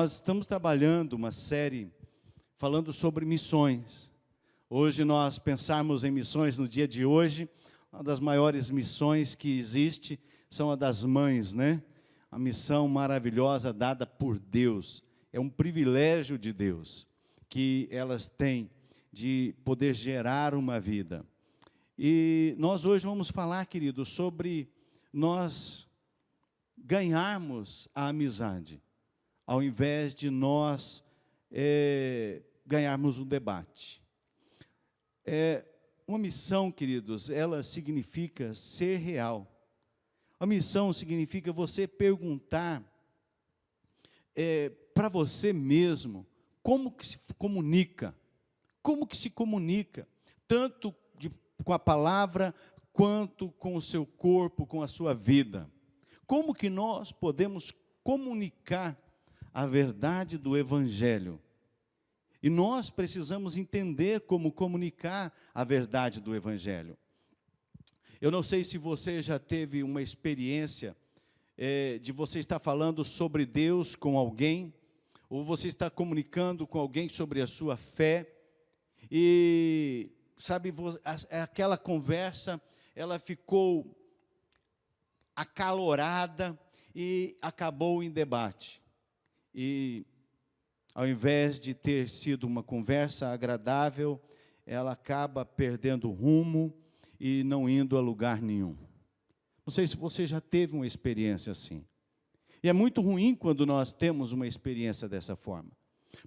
Nós estamos trabalhando uma série falando sobre missões. Hoje nós pensarmos em missões no dia de hoje, uma das maiores missões que existe são a das mães, né? A missão maravilhosa dada por Deus. É um privilégio de Deus que elas têm de poder gerar uma vida. E nós hoje vamos falar, queridos, sobre nós ganharmos a amizade, ao invés de nós ganharmos um debate. Uma missão, queridos, ela significa ser real. A missão significa você perguntar para você mesmo como que se comunica. Como que se comunica, tanto com a palavra, quanto com o seu corpo, com a sua vida. Como que nós podemos comunicar a verdade do Evangelho? E nós precisamos entender como comunicar a verdade do Evangelho. Eu não sei se você já teve uma experiência de você estar falando sobre Deus com alguém, ou você está comunicando com alguém sobre a sua fé, e, sabe, aquela conversa, ela ficou acalorada e acabou em debate. E, ao invés de ter sido uma conversa agradável, ela acaba perdendo o rumo e não indo a lugar nenhum. Não sei se você já teve uma experiência assim. E é muito ruim quando nós temos uma experiência dessa forma.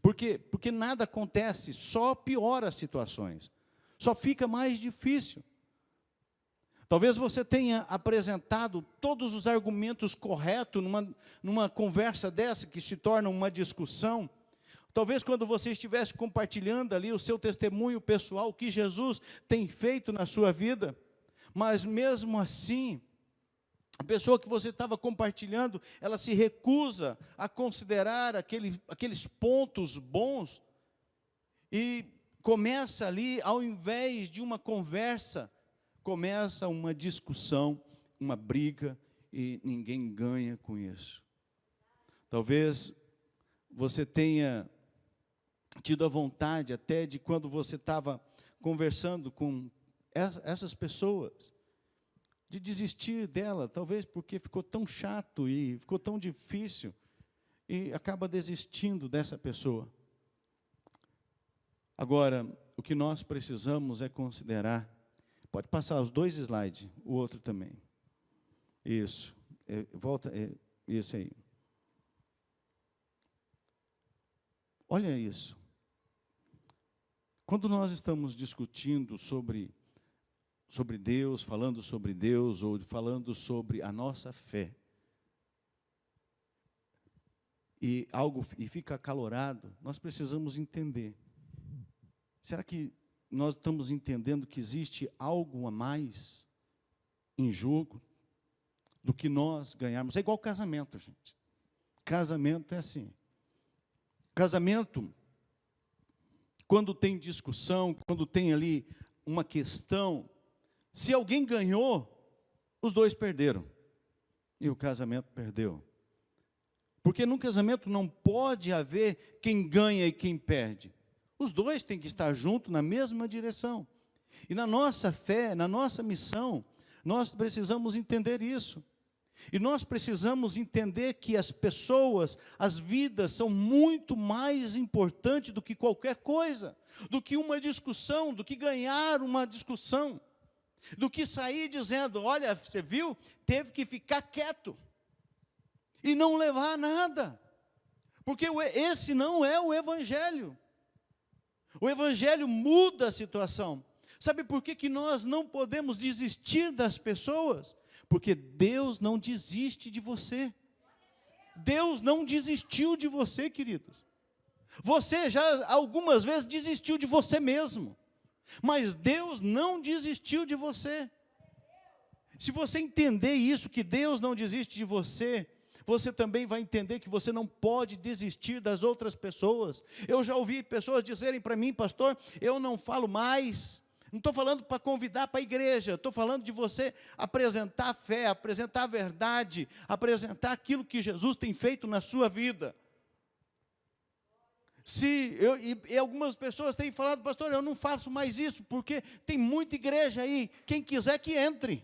Por quê? Porque nada acontece, só piora as situações. Só fica mais difícil. Talvez você tenha apresentado todos os argumentos corretos numa conversa dessa, que se torna uma discussão. Talvez quando você estivesse compartilhando ali o seu testemunho pessoal, o que Jesus tem feito na sua vida, mas mesmo assim, a pessoa que você estava compartilhando, ela se recusa a considerar aqueles pontos bons, e começa ali, ao invés de uma conversa, começa uma discussão, uma briga, e ninguém ganha com isso. Talvez você tenha tido a vontade até de, quando você estava conversando com essas pessoas, de desistir dela, talvez porque ficou tão chato e ficou tão difícil, e acaba desistindo dessa pessoa. Agora, o que nós precisamos é considerar, pode passar os 2 slides, o outro também. Isso, volta, isso aí. Olha isso. Quando nós estamos discutindo sobre Deus, falando sobre Deus, ou falando sobre a nossa fé, e fica acalorado, nós precisamos entender. Será que nós estamos entendendo que existe algo a mais em jogo do que nós ganharmos? É igual casamento, gente. Casamento é assim. Casamento, quando tem discussão, quando tem ali uma questão, se alguém ganhou, os 2 perderam. E o casamento perdeu. Porque num casamento não pode haver quem ganha e quem perde. Os 2 têm que estar juntos na mesma direção. E na nossa fé, na nossa missão, nós precisamos entender isso. E nós precisamos entender que as pessoas, as vidas, são muito mais importantes do que qualquer coisa, do que uma discussão, do que ganhar uma discussão, do que sair dizendo, olha, você viu, teve que ficar quieto e não levar nada, porque esse não é o Evangelho. O Evangelho muda a situação. Sabe por que nós não podemos desistir das pessoas? Porque Deus não desiste de você. Deus não desistiu de você, queridos. Você já algumas vezes desistiu de você mesmo, mas Deus não desistiu de você. Se você entender isso, que Deus não desiste de você, você também vai entender que você não pode desistir das outras pessoas. Eu já ouvi pessoas dizerem para mim, pastor, eu não falo mais. Não estou falando para convidar para a igreja, estou falando de você apresentar a fé, apresentar a verdade, apresentar aquilo que Jesus tem feito na sua vida. E algumas pessoas têm falado, pastor, eu não faço mais isso, porque tem muita igreja aí, quem quiser que entre.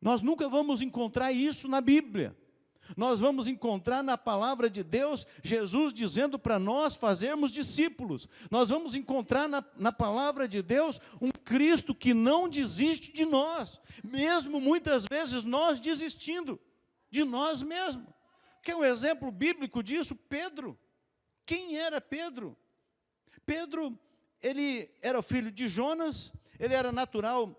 Nós nunca vamos encontrar isso na Bíblia. Nós vamos encontrar na palavra de Deus, Jesus dizendo para nós fazermos discípulos. Nós vamos encontrar na palavra de Deus um Cristo que não desiste de nós, mesmo muitas vezes nós desistindo de nós mesmos. Quer um exemplo bíblico disso? Pedro. Quem era Pedro? Pedro, ele era o filho de Jonas, ele era natural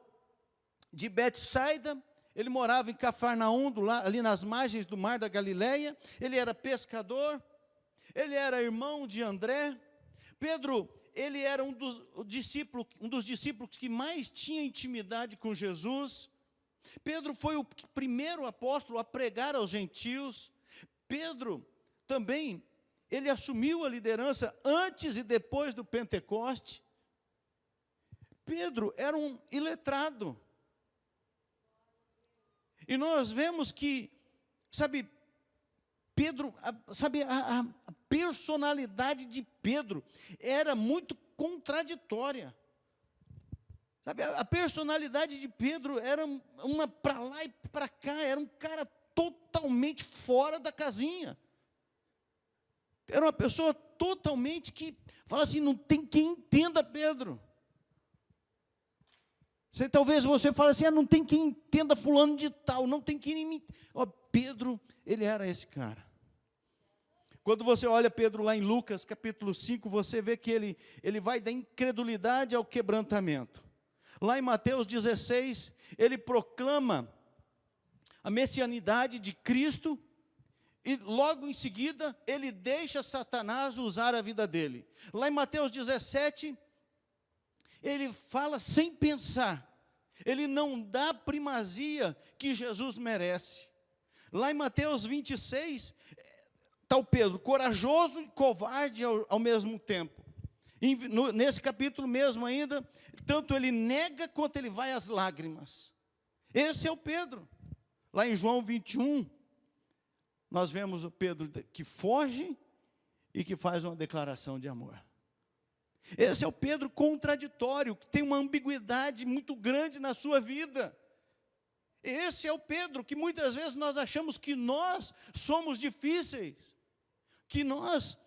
de Betsaida, ele morava em Cafarnaum, ali nas margens do mar da Galileia, ele era pescador, ele era irmão de André. Pedro, ele era um dos discípulos que mais tinha intimidade com Jesus. Pedro foi o primeiro apóstolo a pregar aos gentios. Pedro também, ele assumiu a liderança antes e depois do Pentecoste. Pedro era um iletrado. E nós vemos que, sabe, Pedro, a personalidade de Pedro era muito contraditória. Sabe, a personalidade de Pedro era uma para lá e para cá, era um cara totalmente fora da casinha. Era uma pessoa totalmente que fala assim, não tem quem entenda Pedro. Talvez você fale assim, não tem quem entenda fulano de tal, não tem quem me... Pedro, ele era esse cara. Quando você olha Pedro lá em Lucas, capítulo 5, você vê que ele vai da incredulidade ao quebrantamento. Lá em Mateus 16, ele proclama a messianidade de Cristo, e logo em seguida, ele deixa Satanás usar a vida dele. Lá em Mateus 17, ele fala sem pensar, ele não dá primazia que Jesus merece. Lá em Mateus 26, está o Pedro, corajoso e covarde ao mesmo tempo. Nesse capítulo mesmo ainda, tanto ele nega quanto ele vai às lágrimas. Esse é o Pedro. Lá em João 21, nós vemos o Pedro que foge e que faz uma declaração de amor. Esse é o Pedro contraditório, que tem uma ambiguidade muito grande na sua vida. Esse é o Pedro que muitas vezes nós achamos que nós somos difíceis, que nós,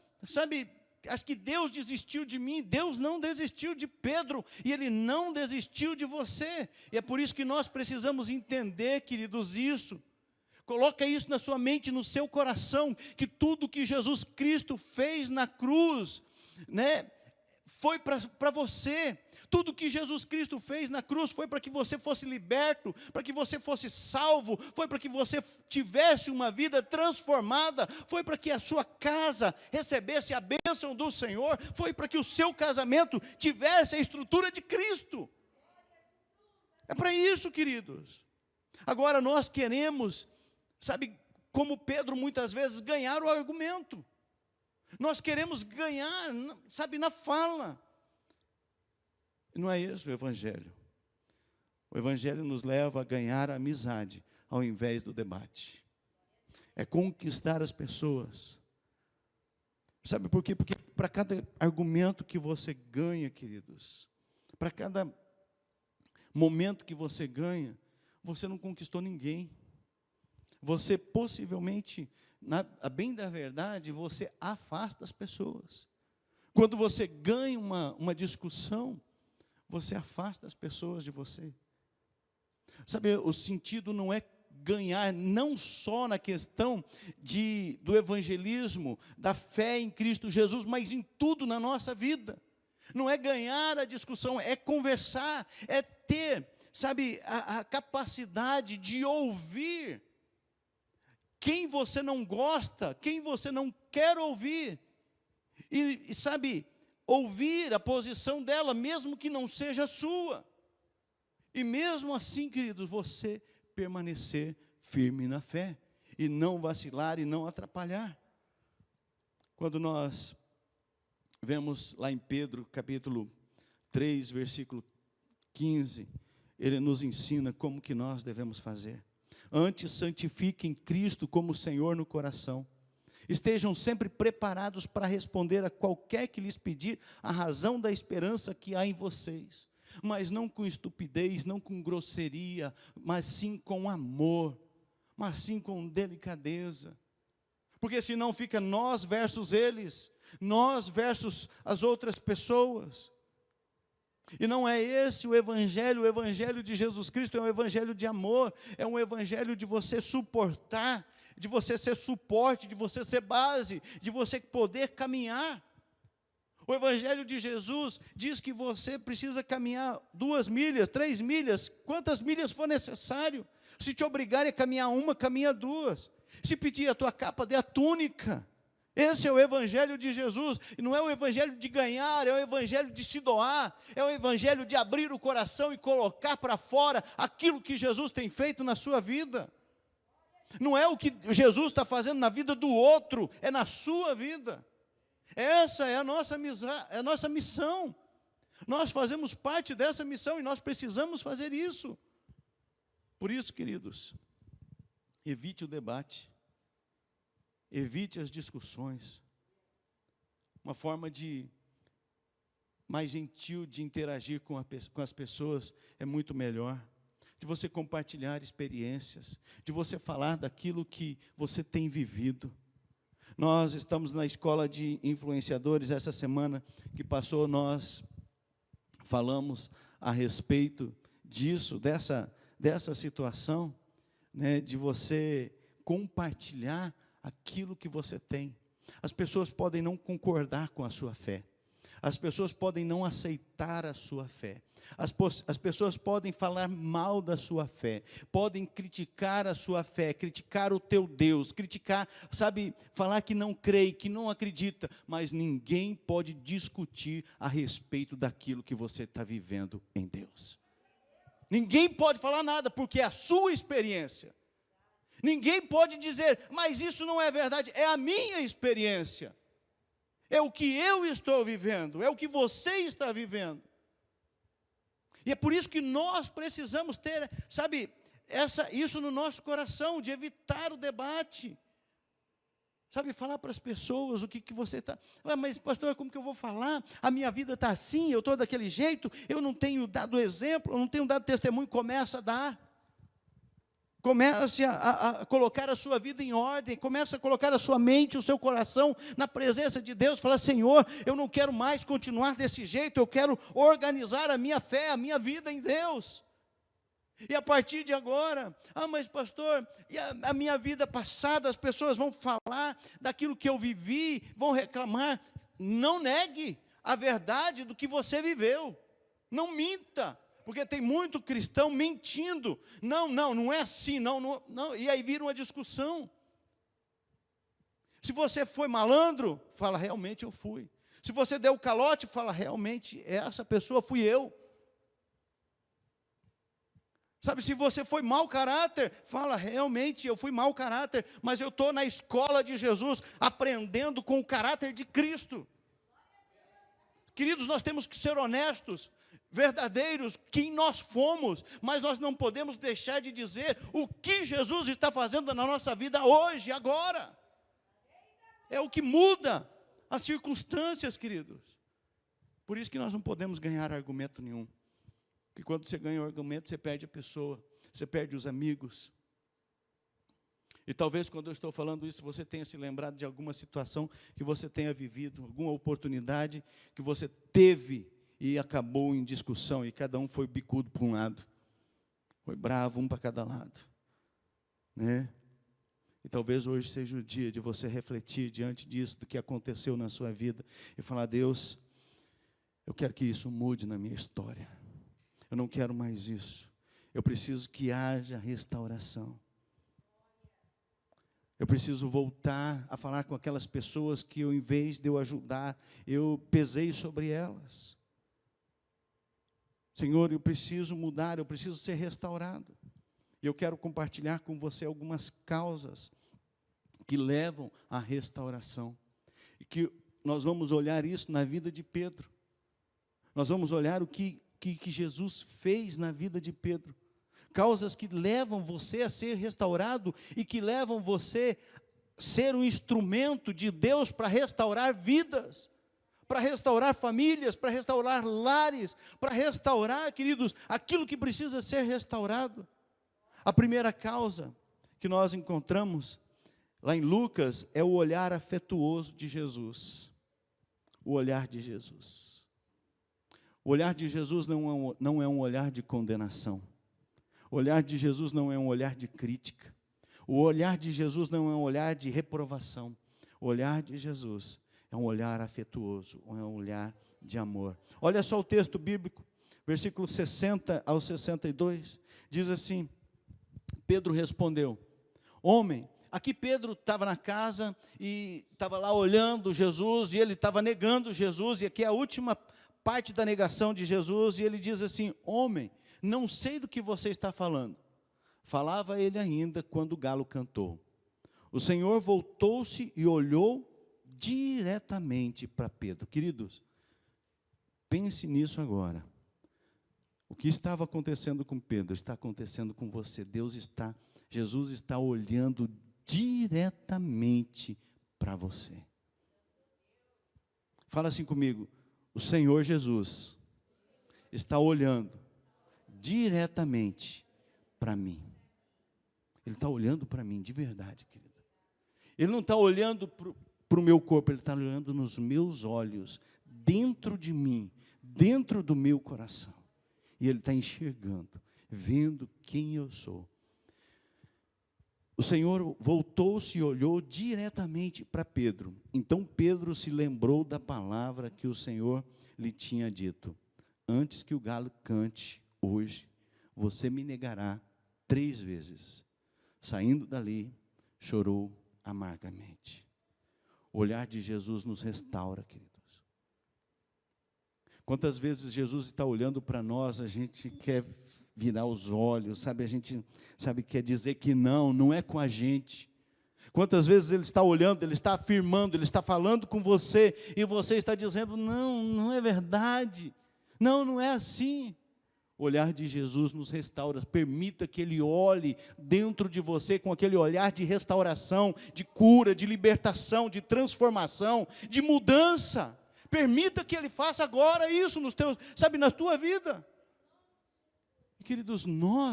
acho que Deus desistiu de mim. Deus não desistiu de Pedro, e Ele não desistiu de você, e é por isso que nós precisamos entender, queridos, isso. Coloca isso na sua mente, no seu coração, que tudo que Jesus Cristo fez na cruz, foi para você. Tudo que Jesus Cristo fez na cruz foi para que você fosse liberto, para que você fosse salvo, foi para que você tivesse uma vida transformada, foi para que a sua casa recebesse a bênção do Senhor, foi para que o seu casamento tivesse a estrutura de Cristo. É para isso, queridos. Agora nós queremos, como Pedro muitas vezes, ganhar o argumento. Nós queremos ganhar, na fala. Não é isso o Evangelho. O Evangelho nos leva a ganhar a amizade, ao invés do debate. É conquistar as pessoas. Sabe por quê? Porque para cada argumento que você ganha, queridos, para cada momento que você ganha, você não conquistou ninguém. Você possivelmente, a bem da verdade, você afasta as pessoas. Quando você ganha uma discussão, você afasta as pessoas de você. O sentido não é ganhar, não só na questão do evangelismo, da fé em Cristo Jesus, mas em tudo na nossa vida. Não é ganhar a discussão, é conversar, é ter, a capacidade de ouvir quem você não gosta, quem você não quer ouvir. E ouvir a posição dela, mesmo que não seja a sua. E mesmo assim, queridos, você permanecer firme na fé, e não vacilar e não atrapalhar. Quando nós vemos lá em Pedro, capítulo 3, versículo 15, ele nos ensina como que nós devemos fazer. Antes, santifiquem Cristo como Senhor no coração, Estejam sempre preparados para responder a qualquer que lhes pedir a razão da esperança que há em vocês, mas não com estupidez, não com grosseria, mas sim com amor, mas sim com delicadeza. Porque senão fica nós versus eles, nós versus as outras pessoas. E não é esse o Evangelho de Jesus Cristo é um Evangelho de amor, é um Evangelho de você suportar, de você ser suporte, de você ser base, de você poder caminhar. O Evangelho de Jesus diz que você precisa caminhar 2 milhas, 3 milhas, quantas milhas for necessário. Se te obrigarem a caminhar 1, caminha 2. Se pedir a tua capa, dê a túnica. Esse é o Evangelho de Jesus, e não é o Evangelho de ganhar, é o Evangelho de se doar, é o Evangelho de abrir o coração e colocar para fora aquilo que Jesus tem feito na sua vida. Não é o que Jesus está fazendo na vida do outro, é na sua vida. Essa é a nossa missão. Nós fazemos parte dessa missão e nós precisamos fazer isso. Por isso, queridos, evite o debate. Evite as discussões. Uma forma mais gentil de interagir com as pessoas é muito melhor. De você compartilhar experiências, de você falar daquilo que você tem vivido. Nós estamos na escola de influenciadores, essa semana que passou, nós falamos a respeito disso, dessa situação, né, de você compartilhar aquilo que você tem. As pessoas podem não concordar com a sua fé. As pessoas podem não aceitar a sua fé. As pessoas podem falar mal da sua fé. Podem criticar a sua fé, criticar o teu Deus, criticar, falar que não crê, que não acredita. Mas ninguém pode discutir a respeito daquilo que você está vivendo em Deus. Ninguém pode falar nada, porque é a sua experiência. Ninguém pode dizer, mas isso não é verdade, é a minha experiência. É o que eu estou vivendo, é o que você está vivendo. E é por isso que nós precisamos ter, isso no nosso coração, de evitar o debate. Falar para as pessoas o que você está... Mas pastor, como que eu vou falar? A minha vida está assim, eu estou daquele jeito, eu não tenho dado exemplo, eu não tenho dado testemunho. Começa a dar. Comece a colocar a sua vida em ordem, comece a colocar a sua mente, o seu coração na presença de Deus, falar, Senhor, eu não quero mais continuar desse jeito, eu quero organizar a minha fé, a minha vida em Deus. E a partir de agora, mas pastor, e a minha vida passada, as pessoas vão falar daquilo que eu vivi, vão reclamar. Não negue a verdade do que você viveu, não minta. Porque tem muito cristão mentindo. Não é assim, não. E aí vira uma discussão. Se você foi malandro, fala, realmente eu fui. Se você deu calote, fala, realmente essa pessoa fui eu. Se você foi mau caráter, fala, realmente eu fui mau caráter, mas eu estou na escola de Jesus, aprendendo com o caráter de Cristo. Queridos, nós temos que ser honestos, verdadeiros, quem nós fomos, mas nós não podemos deixar de dizer o que Jesus está fazendo na nossa vida hoje, agora. É o que muda as circunstâncias, queridos. Por isso que nós não podemos ganhar argumento nenhum. Porque quando você ganha o argumento, você perde a pessoa, você perde os amigos. E talvez quando eu estou falando isso, você tenha se lembrado de alguma situação que você tenha vivido, alguma oportunidade que você teve e acabou em discussão, e cada um foi bicudo para um lado. Foi bravo, um para cada lado. Né? E talvez hoje seja o dia de você refletir diante disso, do que aconteceu na sua vida, e falar, Deus, eu quero que isso mude na minha história. Eu não quero mais isso. Eu preciso que haja restauração. Eu preciso voltar a falar com aquelas pessoas que eu, em vez de eu ajudar, eu pesei sobre elas. Senhor, eu preciso mudar, eu preciso ser restaurado. E eu quero compartilhar com você algumas causas que levam à restauração. E que nós vamos olhar isso na vida de Pedro. Nós vamos olhar o que Jesus fez na vida de Pedro. Causas que levam você a ser restaurado e que levam você ser um instrumento de Deus para restaurar vidas, para restaurar famílias, para restaurar lares, para restaurar, queridos, aquilo que precisa ser restaurado. A primeira causa que nós encontramos lá em Lucas é o olhar afetuoso de Jesus. O olhar de Jesus. O olhar de Jesus não é um olhar de condenação. O olhar de Jesus não é um olhar de crítica. O olhar de Jesus não é um olhar de reprovação. O olhar de Jesus é um olhar afetuoso, é um olhar de amor. Olha só o texto bíblico, versículos 60 ao 62, diz assim: Pedro respondeu, homem, aqui Pedro estava na casa e estava lá olhando Jesus, e ele estava negando Jesus, e aqui é a última parte da negação de Jesus, e ele diz assim, homem, não sei do que você está falando. Falava ele ainda quando o galo cantou. O Senhor voltou-se e olhou diretamente para Pedro. Queridos, pense nisso agora. O que estava acontecendo com Pedro está acontecendo com você. Jesus está olhando diretamente para você. Fala assim comigo, o Senhor Jesus está olhando diretamente para mim. Ele está olhando para mim de verdade, querido. Ele não está olhando para o meu corpo, ele está olhando nos meus olhos, dentro de mim, dentro do meu coração. E ele está enxergando, vendo quem eu sou. O Senhor voltou-se e olhou diretamente para Pedro. Então Pedro se lembrou da palavra que o Senhor lhe tinha dito. Antes que o galo cante hoje, você me negará 3 vezes. Saindo dali, chorou amargamente. O olhar de Jesus nos restaura, queridos. Quantas vezes Jesus está olhando para nós, a gente quer virar os olhos, sabe? A gente quer dizer que não é com a gente. Quantas vezes Ele está olhando, Ele está afirmando, Ele está falando com você, e você está dizendo, não é verdade, não é assim. O olhar de Jesus nos restaura, permita que Ele olhe dentro de você com aquele olhar de restauração, de cura, de libertação, de transformação, de mudança. Permita que Ele faça agora isso na tua vida. Queridos,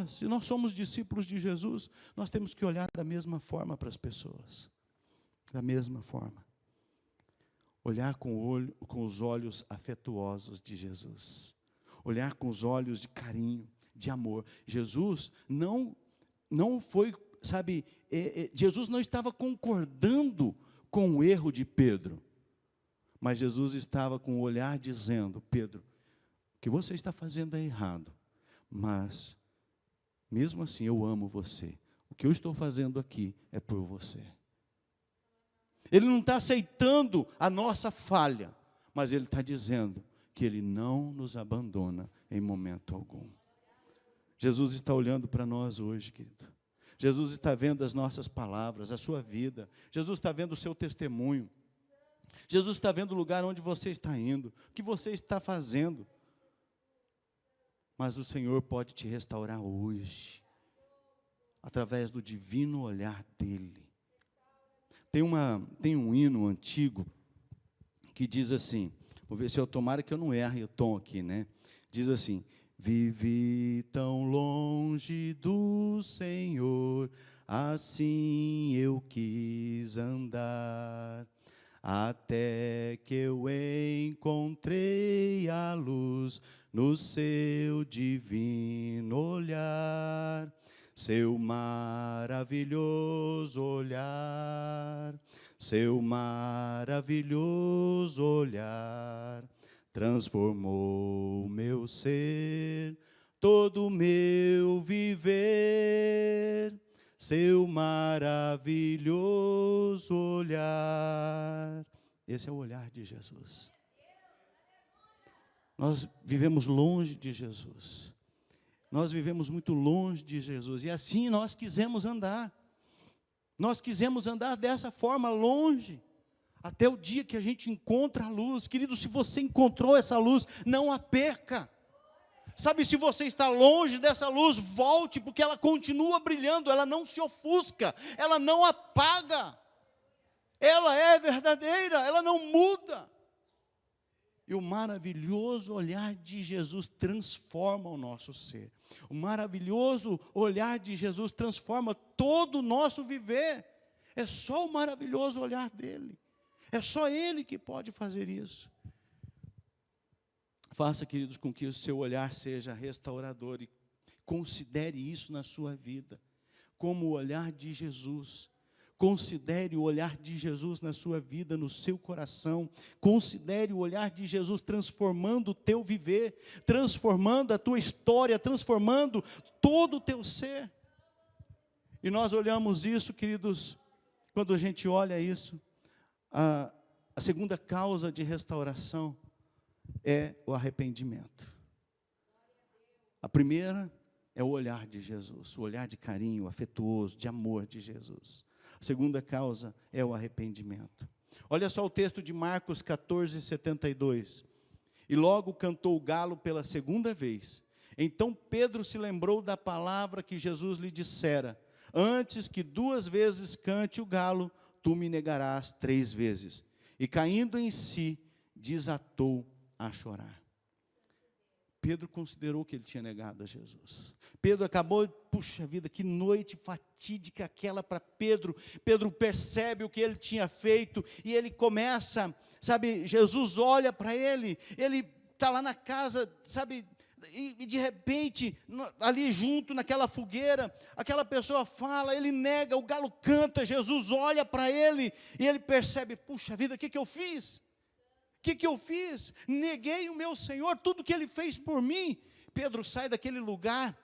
se nós somos discípulos de Jesus, nós temos que olhar da mesma forma para as pessoas. Da mesma forma. Olhar com os olhos afetuosos de Jesus. Olhar com os olhos de carinho, de amor. Jesus não foi, Jesus não estava concordando com o erro de Pedro. Mas Jesus estava com o olhar dizendo, Pedro, o que você está fazendo é errado. Mas, mesmo assim, eu amo você. O que eu estou fazendo aqui é por você. Ele não está aceitando a nossa falha, mas Ele está dizendo que Ele não nos abandona em momento algum. Jesus está olhando para nós hoje, querido. Jesus está vendo as nossas palavras, a sua vida. Jesus está vendo o seu testemunho. Jesus está vendo o lugar onde você está indo, o que você está fazendo. Mas o Senhor pode te restaurar hoje, através do divino olhar dEle. Tem um hino antigo, que diz assim, vou ver se eu tomara que eu não erre o tom aqui, né? Diz assim, vivi tão longe do Senhor, assim eu quis andar, até que eu encontrei a luz no seu divino olhar, seu maravilhoso olhar, seu maravilhoso olhar, transformou o meu ser, todo o meu viver, seu maravilhoso olhar. Esse é o olhar de Jesus. Nós vivemos longe de Jesus. Nós vivemos muito longe de Jesus. E assim nós quisemos andar. Nós quisemos andar dessa forma, longe. Até o dia que a gente encontra a luz. Querido, se você encontrou essa luz, não a perca. Sabe, se você está longe dessa luz, volte, porque ela continua brilhando, ela não se ofusca, ela não apaga. ela é verdadeira, ela não muda. E o maravilhoso olhar de Jesus transforma o nosso ser. O maravilhoso olhar de Jesus transforma todo o nosso viver. É só o maravilhoso olhar dele. É só ele que pode fazer isso. Faça, queridos, com que o seu olhar seja restaurador e considere isso na sua vida, como o olhar de Jesus. Considere o olhar de Jesus na sua vida, no seu coração. Considere o olhar de Jesus transformando o teu viver, transformando a tua história, transformando todo o teu ser. E nós olhamos isso, queridos, quando a gente olha isso, a segunda causa de restauração é o arrependimento. A primeira é o olhar de Jesus, o olhar de carinho, afetuoso, de amor de Jesus. A segunda causa é o arrependimento. Olha só o texto de Marcos 14, 72. E logo cantou o galo pela segunda vez. Então Pedro se lembrou da palavra que Jesus lhe dissera: antes que 2 vezes cante o galo, tu me negarás 3 vezes. E caindo em si, desatou a chorar. Pedro considerou que ele tinha negado a Jesus. Pedro acabou, puxa vida, que noite fatídica aquela para Pedro. Pedro percebe o que ele tinha feito e ele começa, sabe, Jesus olha para ele está lá na casa, sabe, e de repente, ali junto, naquela fogueira, aquela pessoa fala, ele nega, o galo canta, Jesus olha para ele e ele percebe, puxa vida, o que eu fiz? O que eu fiz? Neguei o meu Senhor, tudo que Ele fez por mim. Pedro sai daquele lugar,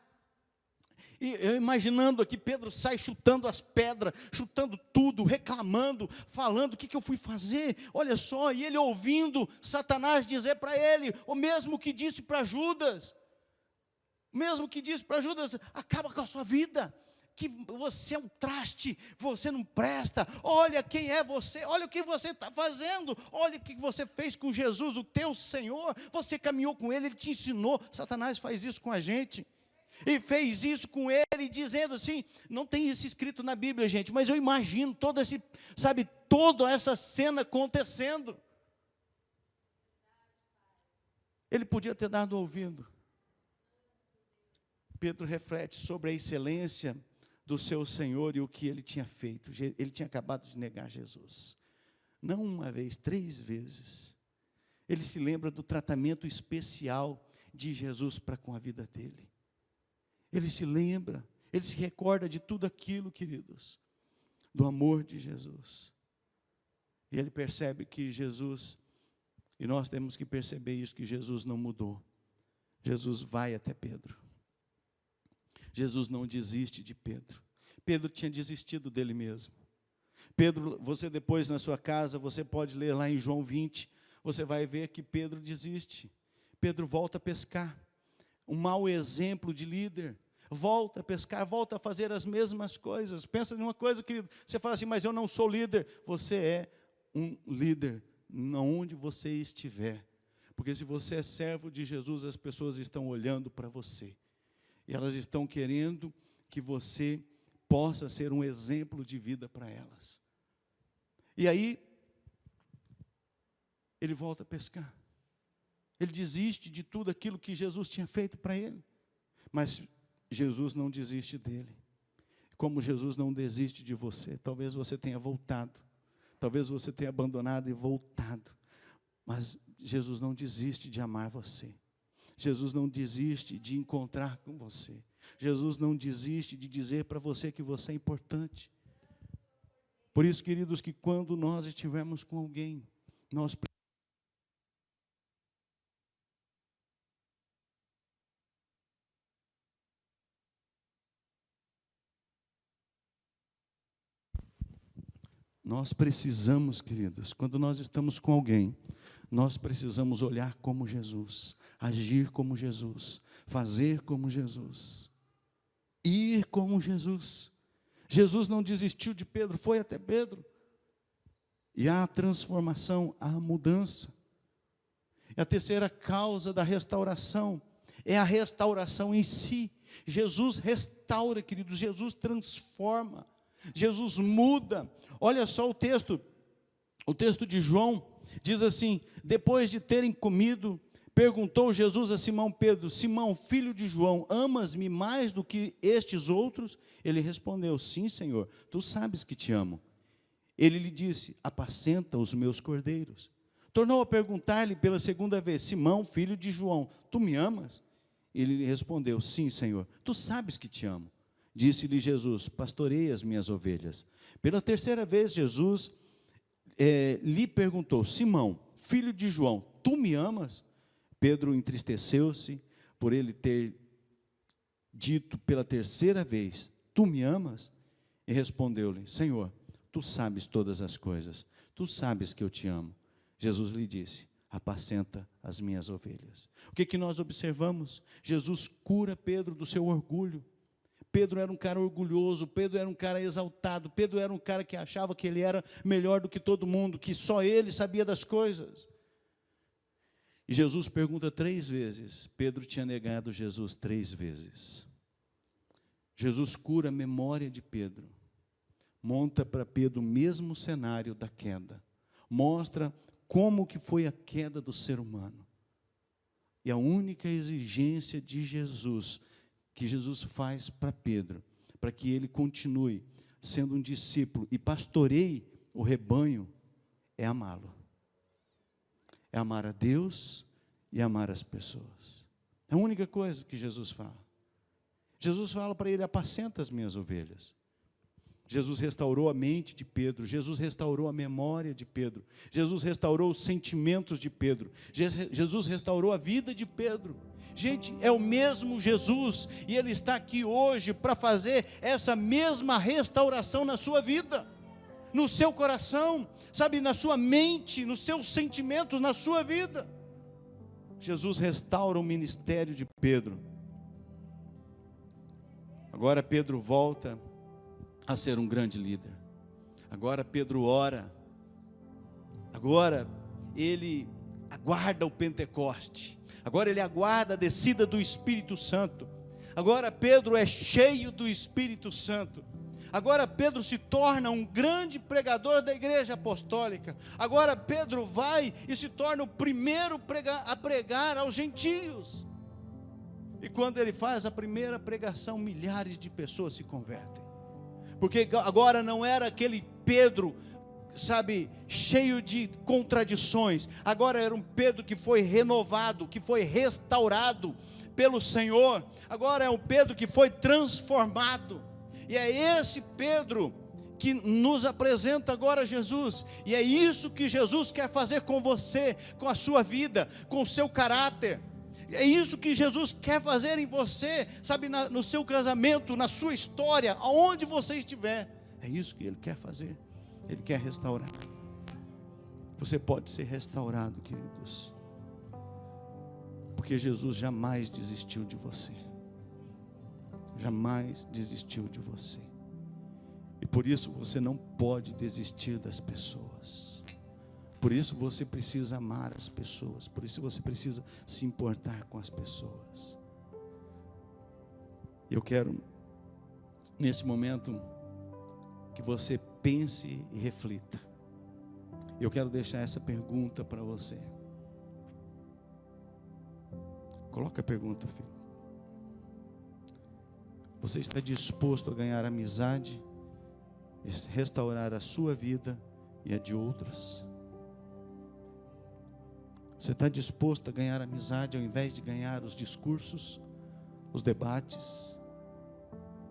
e eu imaginando aqui, Pedro sai chutando as pedras, chutando tudo, reclamando, falando, o que eu fui fazer? Olha só, e ele ouvindo Satanás dizer para ele, o mesmo que disse para Judas, acaba com a sua vida, que você é um traste, você não presta, olha quem é você, olha o que você está fazendo, olha o que você fez com Jesus, o teu Senhor, você caminhou com Ele, Ele te ensinou. Satanás faz isso com a gente, e fez isso com ele, dizendo assim, não tem isso escrito na Bíblia, gente, mas eu imagino toda essa cena acontecendo. Ele podia ter dado ouvido. Pedro reflete sobre a excelência do seu Senhor e o que ele tinha feito. Ele tinha acabado de negar Jesus. Não uma vez, 3 vezes. Ele se lembra do tratamento especial de Jesus para com a vida dele. Ele se lembra, ele se recorda de tudo aquilo, queridos, do amor de Jesus. E ele percebe que Jesus, e nós temos que perceber isso, que Jesus não mudou. Jesus vai até Pedro. Jesus não desiste de Pedro. Pedro tinha desistido dele mesmo. Pedro, você depois na sua casa, você pode ler lá em João 20, você vai ver que Pedro desiste. Pedro volta a pescar. Um mau exemplo de líder. Volta a pescar, volta a fazer as mesmas coisas. Pensa numa coisa, querido. Você fala assim, mas eu não sou líder. Você é um líder, onde você estiver. Porque se você é servo de Jesus, as pessoas estão olhando para você. E elas estão querendo que você possa ser um exemplo de vida para elas. E aí, ele volta a pescar. Ele desiste de tudo aquilo que Jesus tinha feito para ele. Mas Jesus não desiste dele. Como Jesus não desiste de você. Talvez você tenha voltado. Talvez você tenha abandonado e voltado. Mas Jesus não desiste de amar você. Jesus não desiste de encontrar com você. Jesus não desiste de dizer para você que você é importante. Por isso, queridos, que quando nós estivermos com alguém, nós precisamos, queridos, quando nós estamos com alguém, nós precisamos olhar como Jesus, agir como Jesus, fazer como Jesus, ir como Jesus. Jesus não desistiu de Pedro, foi até Pedro. E há a transformação, há a mudança. E a terceira causa da restauração é a restauração em si. Jesus restaura, queridos, Jesus transforma, Jesus muda. Olha só o texto, O texto de João diz assim: depois de terem comido, perguntou Jesus a Simão Pedro: Simão, filho de João, amas-me mais do que estes outros? Ele respondeu: sim, Senhor, tu sabes que te amo. Ele lhe disse: apacenta os meus cordeiros. Tornou a perguntar-lhe pela segunda vez: Simão, filho de João, tu me amas? Ele lhe respondeu: sim, Senhor, tu sabes que te amo. Disse-lhe Jesus: pastorei as minhas ovelhas. Pela terceira vez, Jesus lhe perguntou: Simão, filho de João, tu me amas? Pedro entristeceu-se por ele ter dito pela terceira vez: tu me amas? E respondeu-lhe: Senhor, tu sabes todas as coisas, tu sabes que eu te amo. Jesus lhe disse: apacenta as minhas ovelhas. O que nós observamos? Jesus cura Pedro do seu orgulho. Pedro era um cara orgulhoso, Pedro era um cara exaltado, Pedro era um cara que achava que ele era melhor do que todo mundo, que só ele sabia das coisas. E Jesus pergunta 3 vezes. Pedro tinha negado Jesus 3 vezes. Jesus cura a memória de Pedro, monta para Pedro o mesmo cenário da queda, mostra como que foi a queda do ser humano. E a única exigência de Jesus, que Jesus faz para Pedro, para que ele continue sendo um discípulo e pastoreie o rebanho, é amá-lo. É amar a Deus e amar as pessoas. É a única coisa que Jesus fala. Jesus fala para ele: apacenta as minhas ovelhas. Jesus restaurou a mente de Pedro, Jesus restaurou a memória de Pedro, Jesus restaurou os sentimentos de Pedro, Jesus restaurou a vida de Pedro. Gente, é o mesmo Jesus, e Ele está aqui hoje para fazer essa mesma restauração na sua vida, no seu coração, sabe, na sua mente, nos seus sentimentos, na sua vida. Jesus restaura o ministério de Pedro. Agora Pedro volta a ser um grande líder. Agora Pedro ora. Agora ele aguarda o Pentecoste. Agora ele aguarda a descida do Espírito Santo. Agora Pedro é cheio do Espírito Santo. Agora Pedro se torna um grande pregador da igreja apostólica. Agora Pedro vai e se torna o primeiro a pregar aos gentios. E quando ele faz a primeira pregação, milhares de pessoas se convertem. Porque agora não era aquele Pedro, sabe, cheio de contradições. Agora era um Pedro que foi renovado, que foi restaurado pelo Senhor. Agora é um Pedro que foi transformado. E é esse Pedro que nos apresenta agora Jesus. E é isso que Jesus quer fazer com você, com a sua vida, com o seu caráter. É isso que Jesus quer fazer em você, sabe, no seu casamento, na sua história, aonde você estiver. É isso que Ele quer fazer. Ele quer restaurar. Você pode ser restaurado, queridos, porque Jesus jamais desistiu de você. Jamais desistiu de você. E por isso você não pode desistir das pessoas. Por isso você precisa amar as pessoas. Por isso você precisa se importar com as pessoas. Eu quero, nesse momento, que você pense e reflita. Eu quero deixar essa pergunta para você. Coloca a pergunta, filho. Você está disposto a ganhar amizade, restaurar a sua vida e a de outros? Você está disposto a ganhar amizade ao invés de ganhar os discursos, os debates?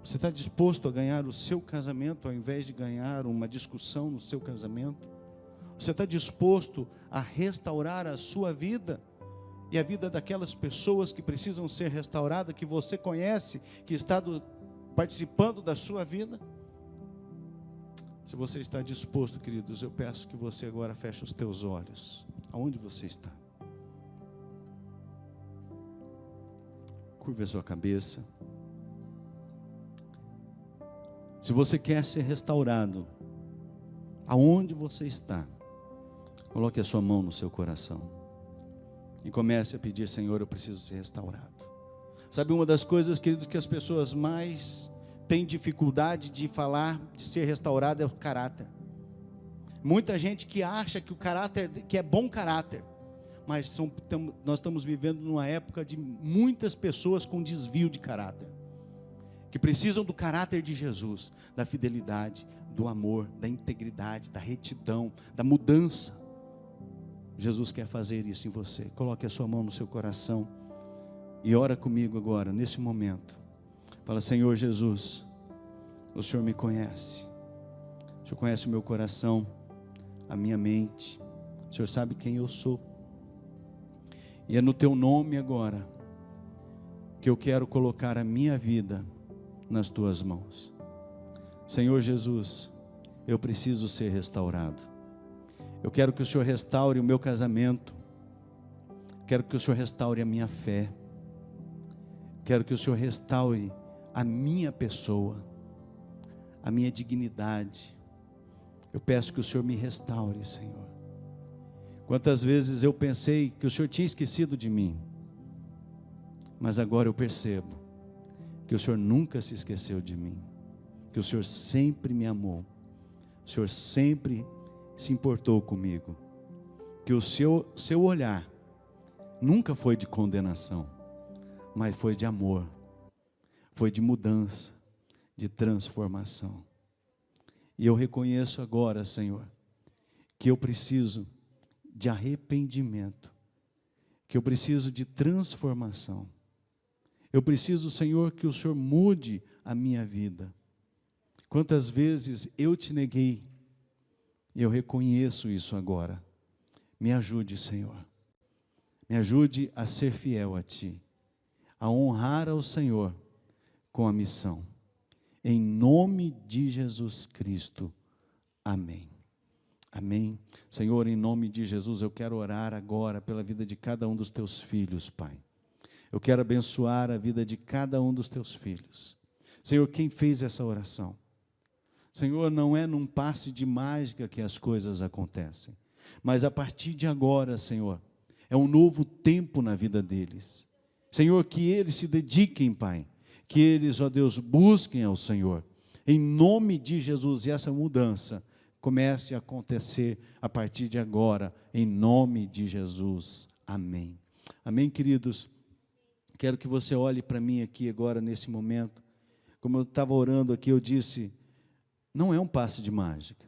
Você está disposto a ganhar o seu casamento ao invés de ganhar uma discussão no seu casamento? Você está disposto a restaurar a sua vida e a vida daquelas pessoas que precisam ser restauradas, que você conhece, que está participando da sua vida? Se você está disposto, queridos, eu peço que você agora feche os teus olhos. Aonde você está? Curva a sua cabeça. Se você quer ser restaurado, aonde você está, coloque a sua mão no seu coração e comece a pedir: Senhor, eu preciso ser restaurado. Sabe, uma das coisas, queridos, que as pessoas mais têm dificuldade de falar, de ser restaurado, é o caráter. Muita gente que acha que o caráter, que é bom caráter, mas nós estamos vivendo numa época de muitas pessoas com desvio de caráter, que precisam do caráter de Jesus, da fidelidade, do amor, da integridade, da retidão, da mudança. Jesus quer fazer isso em você. Coloque a sua mão no seu coração e ora comigo agora, nesse momento. Fala: Senhor Jesus, o Senhor me conhece. O Senhor conhece o meu coração, a minha mente. O Senhor sabe quem eu sou. E é no teu nome agora que eu quero colocar a minha vida nas tuas mãos. Senhor Jesus, eu preciso ser restaurado. Eu quero que o Senhor restaure o meu casamento. Quero que o Senhor restaure a minha fé. Quero que o Senhor restaure a minha pessoa, a minha dignidade. Eu peço que o Senhor me restaure, Senhor. Quantas vezes eu pensei que o Senhor tinha esquecido de mim, mas agora eu percebo que o Senhor nunca se esqueceu de mim, que o Senhor sempre me amou, o Senhor sempre se importou comigo, que o seu olhar nunca foi de condenação, mas foi de amor, foi de mudança, de transformação. E eu reconheço agora, Senhor, que eu preciso de arrependimento, que eu preciso de transformação. Eu preciso, Senhor, que o Senhor mude a minha vida. Quantas vezes eu te neguei, eu reconheço isso agora. Me ajude, Senhor. Me ajude a ser fiel a Ti, a honrar ao Senhor com a missão. Em nome de Jesus Cristo. Amém. Amém. Senhor, em nome de Jesus, eu quero orar agora pela vida de cada um dos Teus filhos, Pai. Eu quero abençoar a vida de cada um dos Teus filhos. Senhor, quem fez essa oração? Senhor, não é num passe de mágica que as coisas acontecem, mas a partir de agora, Senhor, é um novo tempo na vida deles. Senhor, que eles se dediquem, Pai, que eles, ó Deus, busquem ao Senhor, em nome de Jesus, e essa mudança comece a acontecer a partir de agora, em nome de Jesus. Amém. Amém, queridos? Quero que você olhe para mim aqui agora, nesse momento. Como eu estava orando aqui, eu disse, não é um passe de mágica,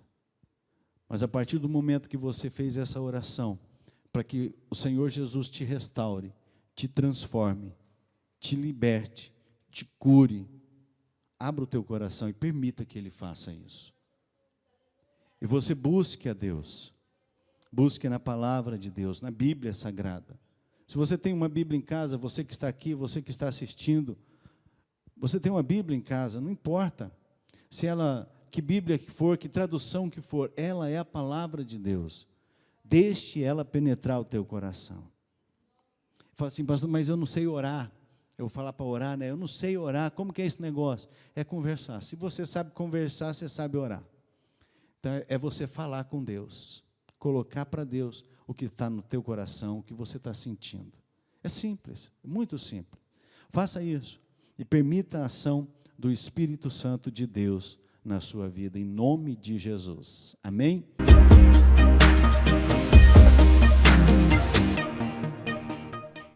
mas a partir do momento que você fez essa oração, para que o Senhor Jesus te restaure, te transforme, te liberte, te cure, abra o teu coração e permita que Ele faça isso. E você busque a Deus, busque na palavra de Deus, na Bíblia Sagrada. Se você tem uma Bíblia em casa, você que está aqui, você que está assistindo, você tem uma Bíblia em casa, não importa se ela, que Bíblia que for, que tradução que for, ela é a palavra de Deus. Deixe ela penetrar o teu coração. Fala assim, pastor, mas eu não sei orar. Eu vou falar para orar, né? Eu não sei orar, como que é esse negócio? É conversar. Se você sabe conversar, você sabe orar. Então, é você falar com Deus, colocar para Deus o que está no teu coração, o que você está sentindo. É simples, muito simples. Faça isso e permita a ação do Espírito Santo de Deus na sua vida, em nome de Jesus. Amém?